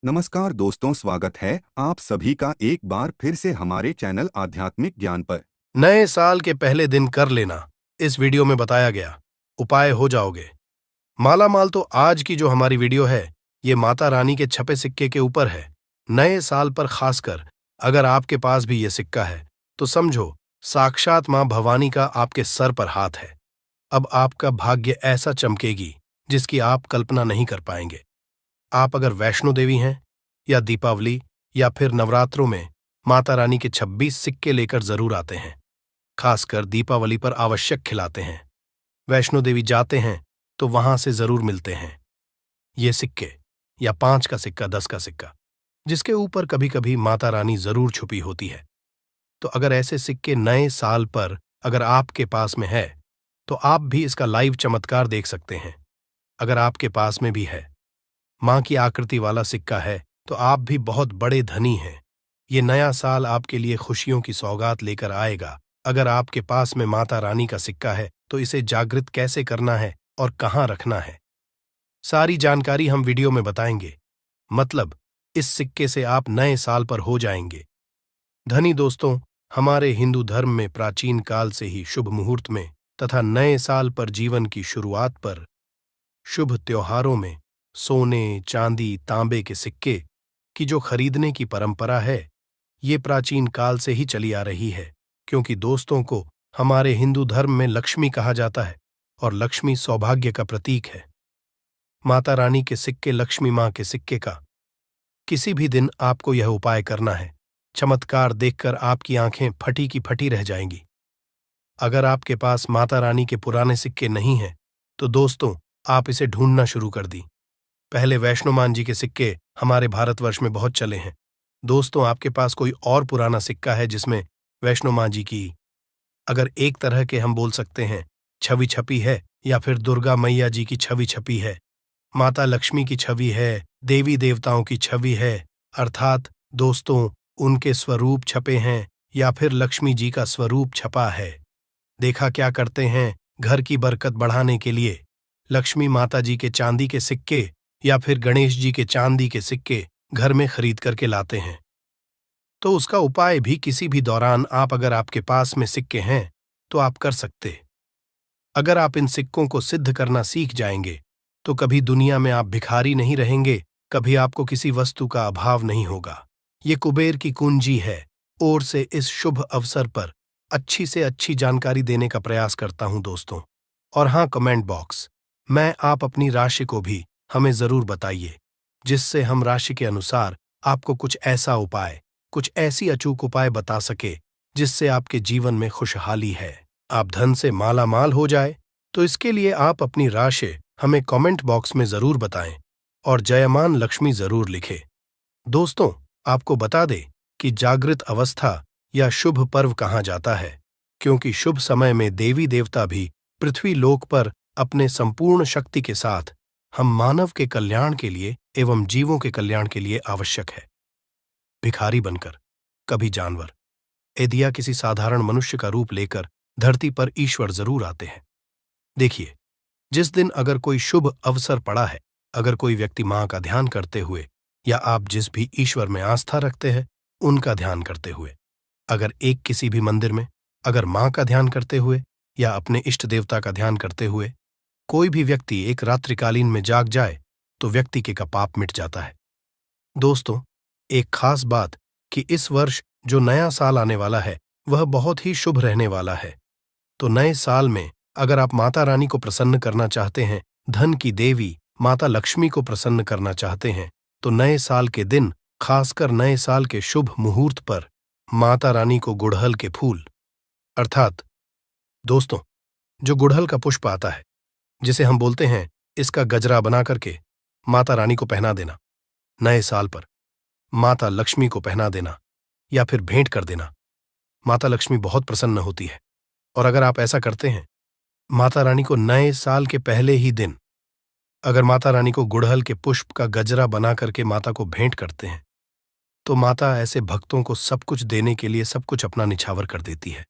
नमस्कार दोस्तों, स्वागत है आप सभी का एक बार फिर से हमारे चैनल आध्यात्मिक ज्ञान पर। नए साल के पहले दिन कर लेना, इस वीडियो में बताया गया उपाय हो जाओगे माला माल। तो आज की जो हमारी वीडियो है ये माता रानी के छपे सिक्के के ऊपर है। नए साल पर खासकर अगर आपके पास भी ये सिक्का है तो समझो साक्षात मां भवानी का आपके सर पर हाथ है। अब आपका भाग्य ऐसा चमकेगी जिसकी आप कल्पना नहीं कर पाएंगे। आप अगर वैष्णो देवी हैं या दीपावली या फिर नवरात्रों में माता रानी के 26 सिक्के लेकर जरूर आते हैं। खासकर दीपावली पर आवश्यक खिलाते हैं। वैष्णो देवी जाते हैं तो वहां से जरूर मिलते हैं ये सिक्के, या 5 का सिक्का, 10 का सिक्का, जिसके ऊपर कभी कभी माता रानी जरूर छुपी होती है। तो अगर ऐसे सिक्के नए साल पर अगर आपके पास में है तो आप भी इसका लाइव चमत्कार देख सकते हैं। अगर आपके पास में भी है, मां की आकृति वाला सिक्का है, तो आप भी बहुत बड़े धनी हैं। ये नया साल आपके लिए खुशियों की सौगात लेकर आएगा। अगर आपके पास में माता रानी का सिक्का है तो इसे जागृत कैसे करना है और कहाँ रखना है, सारी जानकारी हम वीडियो में बताएंगे। मतलब इस सिक्के से आप नए साल पर हो जाएंगे धनी। दोस्तों, हमारे हिंदू धर्म में प्राचीन काल से ही शुभ मुहूर्त में तथा नए साल पर, जीवन की शुरुआत पर, शुभ त्योहारों में सोने, चांदी, तांबे के सिक्के की जो खरीदने की परंपरा है ये प्राचीन काल से ही चली आ रही है। क्योंकि दोस्तों को हमारे हिंदू धर्म में लक्ष्मी कहा जाता है और लक्ष्मी सौभाग्य का प्रतीक है। माता रानी के सिक्के, लक्ष्मी मां के सिक्के का किसी भी दिन आपको यह उपाय करना है। चमत्कार देखकर आपकी आंखें फटी की फटी रह जाएंगी। अगर आपके पास माता रानी के पुराने सिक्के नहीं हैं तो दोस्तों आप इसे ढूंढना शुरू कर दी। पहले वैष्णो मान जी के सिक्के हमारे भारतवर्ष में बहुत चले हैं। दोस्तों, आपके पास कोई और पुराना सिक्का है जिसमें वैष्णो मां जी की, अगर एक तरह के हम बोल सकते हैं, छवि छपी है, या फिर दुर्गा मैया जी की छवि छपी है, माता लक्ष्मी की छवि है, देवी देवताओं की छवि है, अर्थात दोस्तों उनके स्वरूप छपे हैं, या फिर लक्ष्मी जी का स्वरूप छपा है। देखा क्या करते हैं, घर की बरकत बढ़ाने के लिए लक्ष्मी माता जी के चांदी के सिक्के या फिर गणेश जी के चांदी के सिक्के घर में खरीद करके लाते हैं। तो उसका उपाय भी किसी भी दौरान आप, अगर आपके पास में सिक्के हैं तो आप कर सकते। अगर आप इन सिक्कों को सिद्ध करना सीख जाएंगे तो कभी दुनिया में आप भिखारी नहीं रहेंगे, कभी आपको किसी वस्तु का अभाव नहीं होगा। ये कुबेर की कुंजी है। और से इस शुभ अवसर पर अच्छी से अच्छी जानकारी देने का प्रयास करता हूं दोस्तों। और हाँ, कमेंट बॉक्स में आप अपनी राशि को भी हमें जरूर बताइए, जिससे हम राशि के अनुसार आपको कुछ ऐसा उपाय, कुछ ऐसी अचूक उपाय बता सके जिससे आपके जीवन में खुशहाली है, आप धन से माला माल हो जाए। तो इसके लिए आप अपनी राशि हमें कमेंट बॉक्स में जरूर बताएं और जयमान लक्ष्मी जरूर लिखें। दोस्तों, आपको बता दें कि जागृत अवस्था या शुभ पर्व कहा जाता है, क्योंकि शुभ समय में देवी देवता भी पृथ्वी लोक पर अपने संपूर्ण शक्ति के साथ हम मानव के कल्याण के लिए एवं जीवों के कल्याण के लिए आवश्यक है। भिखारी बनकर, कभी जानवर, यदि या किसी साधारण मनुष्य का रूप लेकर धरती पर ईश्वर जरूर आते हैं। देखिए, जिस दिन अगर कोई शुभ अवसर पड़ा है, अगर कोई व्यक्ति मां का ध्यान करते हुए, या आप जिस भी ईश्वर में आस्था रखते हैं उनका ध्यान करते हुए, अगर एक किसी भी मंदिर में अगर मां का ध्यान करते हुए या अपने इष्ट देवता का ध्यान करते हुए कोई भी व्यक्ति एक रात्रिकालीन में जाग जाए तो व्यक्ति का पाप मिट जाता है। दोस्तों, एक खास बात कि इस वर्ष जो नया साल आने वाला है वह बहुत ही शुभ रहने वाला है। तो नए साल में अगर आप माता रानी को प्रसन्न करना चाहते हैं, धन की देवी माता लक्ष्मी को प्रसन्न करना चाहते हैं, तो नए साल के दिन, खासकर नए साल के शुभ मुहूर्त पर माता रानी को गुड़हल के फूल, अर्थात दोस्तों जो गुड़हल का पुष्प आता है जिसे हम बोलते हैं, इसका गजरा बना करके माता रानी को पहना देना। नए साल पर माता लक्ष्मी को पहना देना या फिर भेंट कर देना। माता लक्ष्मी बहुत प्रसन्न होती है। और अगर आप ऐसा करते हैं, माता रानी को नए साल के पहले ही दिन अगर माता रानी को गुड़हल के पुष्प का गजरा बना करके माता को भेंट करते हैं तो माता ऐसे भक्तों को सब कुछ देने के लिए सब कुछ अपना निछावर कर देती है,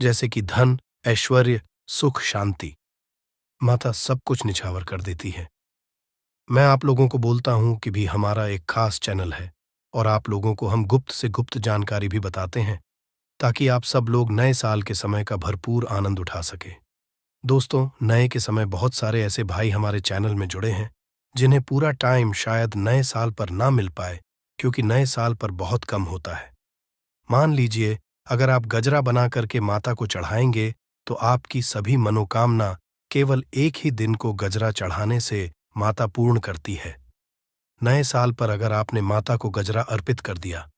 जैसे कि धन, ऐश्वर्य, सुख, शांति। माता सब कुछ निछावर कर देती है। मैं आप लोगों को बोलता हूं कि भी हमारा एक खास चैनल है और आप लोगों को हम गुप्त से गुप्त जानकारी भी बताते हैं ताकि आप सब लोग नए साल के समय का भरपूर आनंद उठा सके। दोस्तों, नए के समय बहुत सारे ऐसे भाई हमारे चैनल में जुड़े हैं जिन्हें पूरा टाइम शायद नए साल पर ना मिल पाए क्योंकि नए साल पर बहुत कम होता है। मान लीजिए अगर आप गजरा बना करके माता को चढ़ाएंगे तो आपकी सभी मनोकामना केवल एक ही दिन को गजरा चढ़ाने से माता पूर्ण करती है। नए साल पर अगर आपने माता को गजरा अर्पित कर दिया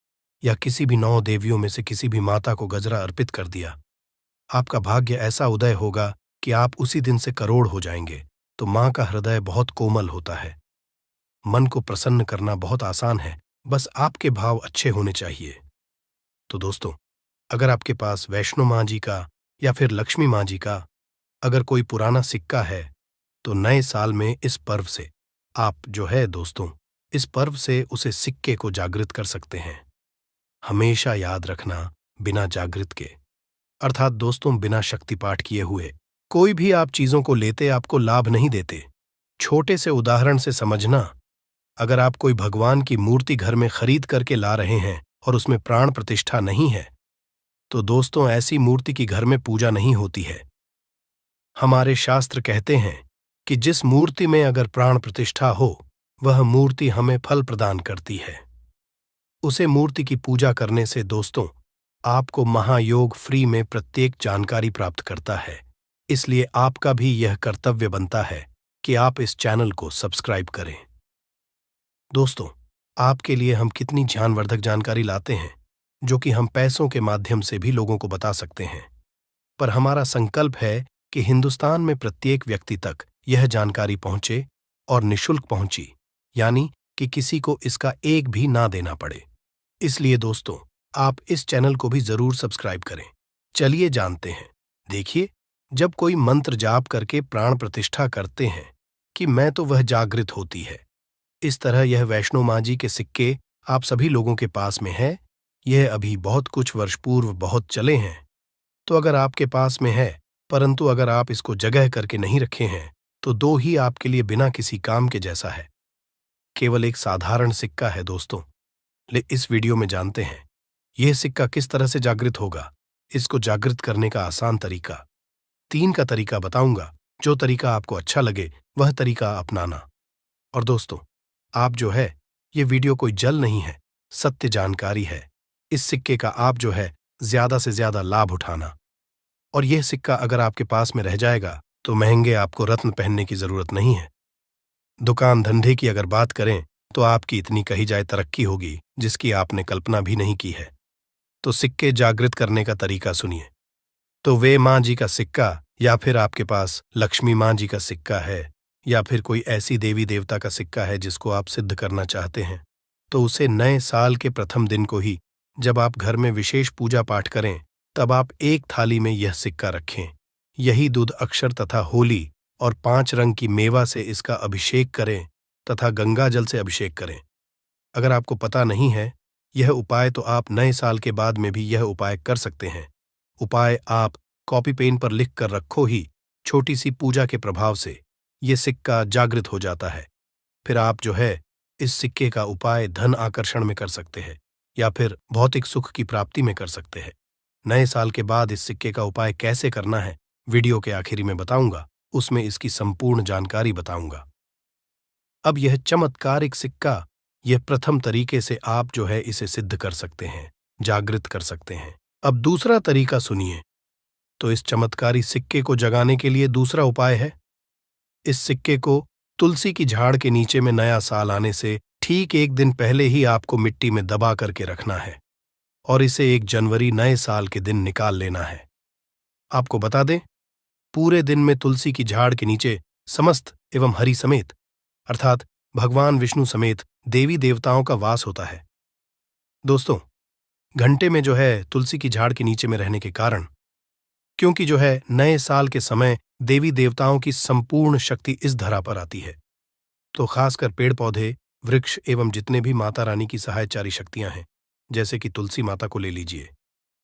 या किसी भी 9 देवियों में से किसी भी माता को गजरा अर्पित कर दिया, आपका भाग्य ऐसा उदय होगा कि आप उसी दिन से करोड़ हो जाएंगे। तो माँ का हृदय बहुत कोमल होता है। मन को प्रसन्न करना बहुत आसान है, बस आपके भाव अच्छे होने चाहिए। तो दोस्तों, अगर आपके पास वैष्णो माँ जी का या फिर लक्ष्मी माँ जी का अगर कोई पुराना सिक्का है तो नए साल में इस पर्व से आप जो है दोस्तों, इस पर्व से उसे सिक्के को जागृत कर सकते हैं। हमेशा याद रखना, बिना जागृत के अर्थात दोस्तों बिना शक्ति पाठ किए हुए कोई भी आप चीजों को लेते आपको लाभ नहीं देते। छोटे से उदाहरण से समझना, अगर आप कोई भगवान की मूर्ति घर में खरीद करके ला रहे हैं और उसमें प्राण प्रतिष्ठा नहीं है तो दोस्तों ऐसी मूर्ति की घर में पूजा नहीं होती है। हमारे शास्त्र कहते हैं कि जिस मूर्ति में अगर प्राण प्रतिष्ठा हो वह मूर्ति हमें फल प्रदान करती है। उसे मूर्ति की पूजा करने से दोस्तों आपको महायोग फ्री में प्रत्येक जानकारी प्राप्त करता है। इसलिए आपका भी यह कर्तव्य बनता है कि आप इस चैनल को सब्सक्राइब करें। दोस्तों, आपके लिए हम कितनी ज्ञानवर्धक जानकारी लाते हैं जो कि हम पैसों के माध्यम से भी लोगों को बता सकते हैं, पर हमारा संकल्प है कि हिंदुस्तान में प्रत्येक व्यक्ति तक यह जानकारी पहुंचे और निशुल्क पहुंची, यानी कि किसी को इसका एक भी ना देना पड़े। इसलिए दोस्तों आप इस चैनल को भी जरूर सब्सक्राइब करें। चलिए जानते हैं। देखिए, जब कोई मंत्र जाप करके प्राण प्रतिष्ठा करते हैं कि मैं तो वह जागृत होती है। इस तरह यह वैष्णो माँ जी के सिक्के आप सभी लोगों के पास में है। यह अभी बहुत कुछ वर्ष पूर्व बहुत चले हैं, तो अगर आपके पास में है परंतु अगर आप इसको जगह करके नहीं रखे हैं तो दो ही आपके लिए बिना किसी काम के जैसा है। केवल एक साधारण सिक्का है दोस्तों। इस वीडियो में जानते हैं यह सिक्का किस तरह से जागृत होगा। इसको जागृत करने का आसान तरीका 3 का तरीका बताऊंगा। जो तरीका आपको अच्छा लगे वह तरीका अपनाना। और दोस्तों, आप जो है ये वीडियो कोई जल नहीं है, सत्य जानकारी है। इस सिक्के का आप जो है ज्यादा से ज्यादा लाभ उठाना। और यह सिक्का अगर आपके पास में रह जाएगा तो महंगे आपको रत्न पहनने की जरूरत नहीं है। दुकान धंधे की अगर बात करें तो आपकी इतनी कही जाए तरक्की होगी जिसकी आपने कल्पना भी नहीं की है। तो सिक्के जागृत करने का तरीका सुनिए। तो वे माँ जी का सिक्का या फिर आपके पास लक्ष्मी माँ जी का सिक्का है या फिर कोई ऐसी देवी देवता का सिक्का है जिसको आप सिद्ध करना चाहते हैं, तो उसे नए साल के प्रथम दिन को ही जब आप घर में विशेष पूजा पाठ करें तब आप एक थाली में यह सिक्का रखें। यही दूध अक्षर तथा होली और 5 रंग की मेवा से इसका अभिषेक करें तथा गंगा जल से अभिषेक करें। अगर आपको पता नहीं है यह उपाय तो आप नए साल के बाद में भी यह उपाय कर सकते हैं। उपाय आप कॉपी पेन पर लिख कर रखो ही, छोटी सी पूजा के प्रभाव से ये सिक्का जागृत हो जाता है। फिर आप जो है इस सिक्के का उपाय धन आकर्षण में कर सकते हैं या फिर भौतिक सुख की प्राप्ति में कर सकते हैं। नए साल के बाद इस सिक्के का उपाय कैसे करना है वीडियो के आखिरी में बताऊंगा, उसमें इसकी संपूर्ण जानकारी बताऊंगा। अब यह चमत्कारिक सिक्का, यह प्रथम तरीके से आप जो है इसे सिद्ध कर सकते हैं, जागृत कर सकते हैं। अब दूसरा तरीका सुनिए। तो इस चमत्कारी सिक्के को जगाने के लिए दूसरा उपाय है, इस सिक्के को तुलसी की झाड़ के नीचे में नया साल आने से ठीक 1 दिन पहले ही आपको मिट्टी में दबा करके रखना है और इसे 1 जनवरी नए साल के दिन निकाल लेना है। आपको बता दें, पूरे दिन में तुलसी की झाड़ के नीचे समस्त एवं हरि समेत अर्थात भगवान विष्णु समेत देवी देवताओं का वास होता है। दोस्तों, घंटे में जो है तुलसी की झाड़ के नीचे में रहने के कारण, क्योंकि जो है नए साल के समय देवी देवताओं की संपूर्ण शक्ति इस धरा पर आती है, तो खासकर पेड़ पौधे, वृक्ष एवं जितने भी माता रानी की सहायचारी शक्तियां हैं, जैसे कि तुलसी माता को ले लीजिए,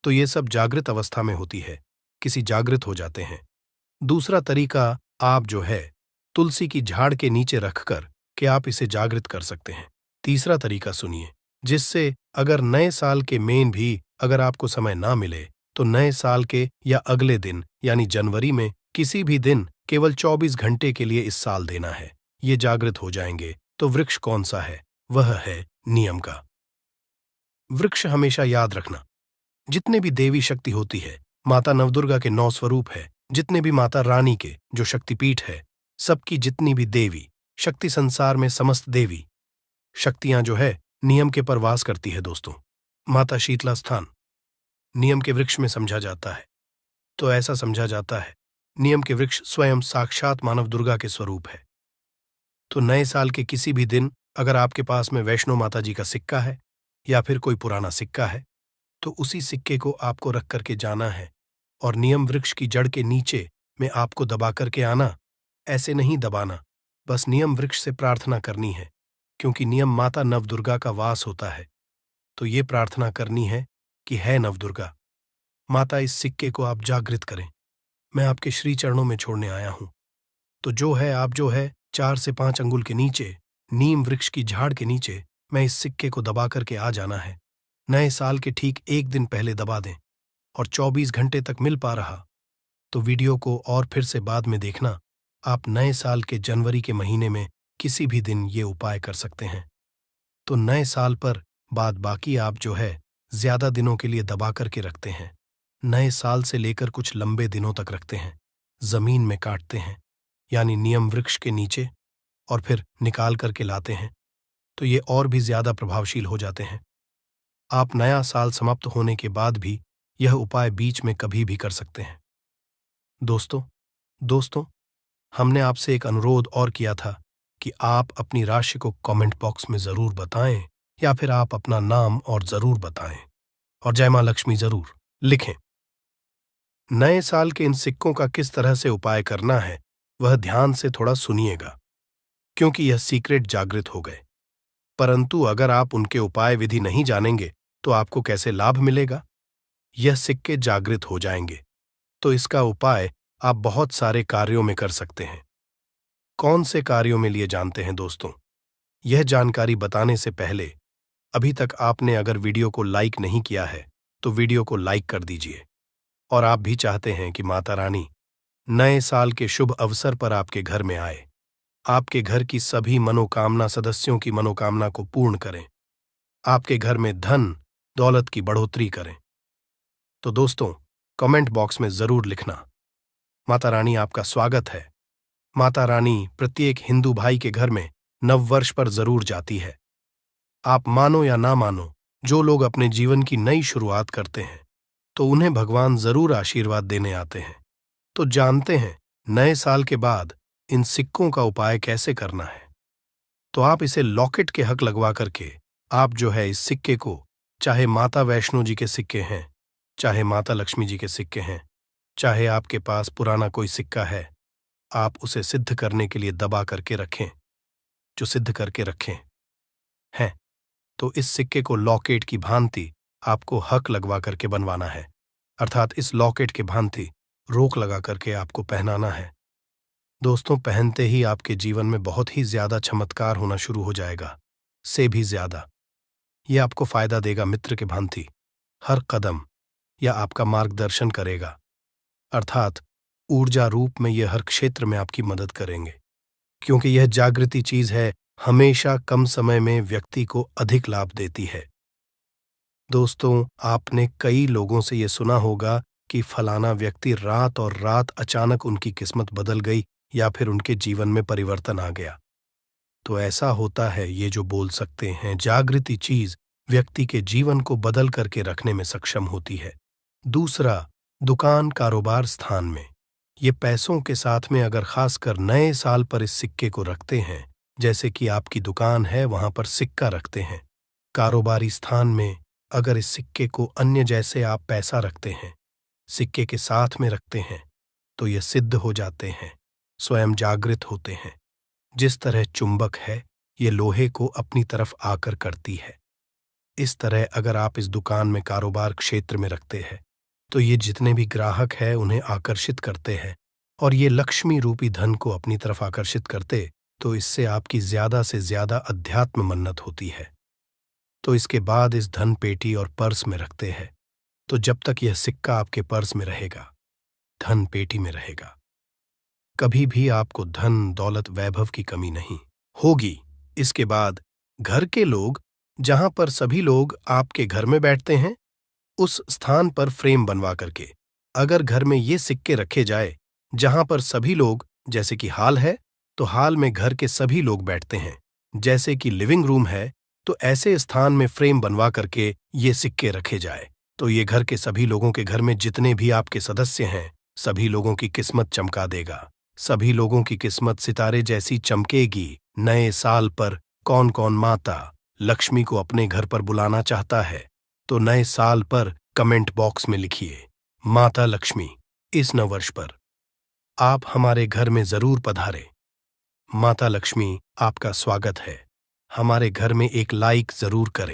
तो ये सब जागृत अवस्था में होती है, किसी जागृत हो जाते हैं। दूसरा तरीका, आप जो है तुलसी की झाड़ के नीचे रखकर कि आप इसे जागृत कर सकते हैं। तीसरा तरीका सुनिए, जिससे अगर नए साल के मेन भी अगर आपको समय ना मिले तो नए साल के या अगले दिन यानी जनवरी में किसी भी दिन केवल 24 घंटे के लिए इस साल देना है। ये जागृत हो जाएंगे। तो वृक्ष कौन सा है? वह है नियम का वृक्ष। हमेशा याद रखना, जितने भी देवी शक्ति होती है, माता नवदुर्गा के 9 स्वरूप है, जितने भी माता रानी के जो शक्तिपीठ है, सबकी जितनी भी देवी शक्ति संसार में समस्त देवी शक्तियां जो है नियम के पर वास करती है दोस्तों। माता शीतला स्थान नियम के वृक्ष में समझा जाता है। तो ऐसा समझा जाता है नियम के वृक्ष स्वयं साक्षात मानव दुर्गा के स्वरूप है। तो नए साल के किसी भी दिन अगर आपके पास में वैष्णो माता जी का सिक्का है या फिर कोई पुराना सिक्का है, तो उसी सिक्के को आपको रख करके जाना है और नियम वृक्ष की जड़ के नीचे में आपको दबा करके आना। ऐसे नहीं दबाना, बस नियम वृक्ष से प्रार्थना करनी है, क्योंकि नियम माता नवदुर्गा का वास होता है। तो ये प्रार्थना करनी है कि है नवदुर्गा माता, इस सिक्के को आप जागृत करें, मैं आपके श्री चरणों में छोड़ने आया हूं। तो जो है आप जो है 4 से 5 अंगुल के नीचे नीम वृक्ष की झाड़ के नीचे मैं इस सिक्के को दबा करके आ जाना है। नए साल के ठीक 1 दिन पहले दबा दें और 24 घंटे तक मिल पा रहा तो वीडियो को और फिर से बाद में देखना। आप नए साल के जनवरी के महीने में किसी भी दिन ये उपाय कर सकते हैं। तो नए साल पर बाद बाकी आप जो है ज्यादा दिनों के लिए दबा करके रखते हैं। नए साल से लेकर कुछ लंबे दिनों तक रखते हैं, जमीन में काटते हैं यानी नियम वृक्ष के नीचे, और फिर निकाल करके लाते हैं, तो ये और भी ज्यादा प्रभावशील हो जाते हैं। आप नया साल समाप्त होने के बाद भी यह उपाय बीच में कभी भी कर सकते हैं। दोस्तों, हमने आपसे एक अनुरोध और किया था कि आप अपनी राशि को कमेंट बॉक्स में जरूर बताएं, या फिर आप अपना नाम और जरूर बताएं और जय मां लक्ष्मी जरूर लिखें। नए साल के इन सिक्कों का किस तरह से उपाय करना है वह ध्यान से थोड़ा सुनिएगा, क्योंकि यह सीक्रेट जागृत हो गए। परंतु अगर आप उनके उपाय विधि नहीं जानेंगे तो आपको कैसे लाभ मिलेगा? यह सिक्के जागृत हो जाएंगे तो इसका उपाय आप बहुत सारे कार्यों में कर सकते हैं। कौन से कार्यों में लिए जानते हैं दोस्तों? यह जानकारी बताने से पहले अभी तक आपने अगर वीडियो को लाइक नहीं किया है तो वीडियो को लाइक कर दीजिए। और आप भी चाहते हैं कि माता रानी नए साल के शुभ अवसर पर आपके घर में आए, आपके घर की सभी मनोकामना सदस्यों की मनोकामना को पूर्ण करें, आपके घर में धन दौलत की बढ़ोतरी करें। तो दोस्तों, कमेंट बॉक्स में जरूर लिखना, माता रानी आपका स्वागत है। माता रानी प्रत्येक हिंदू भाई के घर में नववर्ष पर जरूर जाती है। आप मानो या ना मानो, जो लोग अपने जीवन की नई शुरुआत करते हैं तो उन्हें भगवान जरूर आशीर्वाद देने आते हैं। तो जानते हैं नए साल के बाद इन सिक्कों का उपाय कैसे करना है। तो आप इसे लॉकेट के हक लगवा करके आप जो है इस सिक्के को, चाहे माता वैष्णो जी के सिक्के हैं, चाहे माता लक्ष्मी जी के सिक्के हैं, चाहे आपके पास पुराना कोई सिक्का है, आप उसे सिद्ध करने के लिए दबा करके रखें। जो सिद्ध करके रखें हैं, तो इस सिक्के को लॉकेट की भांति आपको हक लगवा करके बनवाना है, अर्थात इस लॉकेट के भांति रोक लगा करके आपको पहनाना है। दोस्तों, पहनते ही आपके जीवन में बहुत ही ज्यादा चमत्कार होना शुरू हो जाएगा, से भी ज्यादा। यह आपको फायदा देगा मित्र के भांति, हर कदम या आपका मार्गदर्शन करेगा, अर्थात ऊर्जा रूप में यह हर क्षेत्र में आपकी मदद करेंगे, क्योंकि यह जागृति चीज है, हमेशा कम समय में व्यक्ति को अधिक लाभ देती है। दोस्तों, आपने कई लोगों से यह सुना होगा कि फलाना व्यक्ति रात और रात अचानक उनकी किस्मत बदल गई या फिर उनके जीवन में परिवर्तन आ गया। तो ऐसा होता है, ये जो बोल सकते हैं, जागृति चीज व्यक्ति के जीवन को बदल करके रखने में सक्षम होती है। दूसरा, दुकान कारोबार स्थान में ये पैसों के साथ में अगर खासकर नए साल पर इस सिक्के को रखते हैं, जैसे कि आपकी दुकान है वहां पर सिक्का रखते हैं, कारोबारी स्थान में अगर इस सिक्के को अन्य जैसे आप पैसा रखते हैं, सिक्के के साथ में रखते हैं, तो ये सिद्ध हो जाते हैं, स्वयं जागृत होते हैं। जिस तरह चुंबक है, ये लोहे को अपनी तरफ आकर करती है। इस तरह अगर आप इस दुकान में कारोबार क्षेत्र में रखते हैं तो ये जितने भी ग्राहक हैं उन्हें आकर्षित करते हैं, और ये लक्ष्मी रूपी धन को अपनी तरफ आकर्षित करते तो इससे आपकी ज्यादा से ज्यादा अध्यात्म मन्नत होती है। तो इसके बाद इस धन पेटी और पर्स में रखते हैं। तो जब तक यह सिक्का आपके पर्स में रहेगा, धन पेटी में रहेगा, कभी भी आपको धन दौलत वैभव की कमी नहीं होगी। इसके बाद घर के लोग, जहां पर सभी लोग आपके घर में बैठते हैं, उस स्थान पर फ्रेम बनवा करके अगर घर में ये सिक्के रखे जाए जहां पर सभी लोग, जैसे कि हाल है तो हाल में घर के सभी लोग बैठते हैं, जैसे कि लिविंग रूम है तो ऐसे स्थान में फ्रेम बनवा करके ये सिक्के रखे जाए, तो ये घर के सभी लोगों के घर में जितने भी आपके सदस्य हैं, सभी लोगों की किस्मत चमका देगा। सभी लोगों की किस्मत सितारे जैसी चमकेगी। नए साल पर कौन कौन माता लक्ष्मी को अपने घर पर बुलाना चाहता है, तो नए साल पर कमेंट बॉक्स में लिखिए, माता लक्ष्मी इस नववर्ष पर आप हमारे घर में जरूर पधारें। माता लक्ष्मी आपका स्वागत है। हमारे घर में एक लाइक जरूर करें।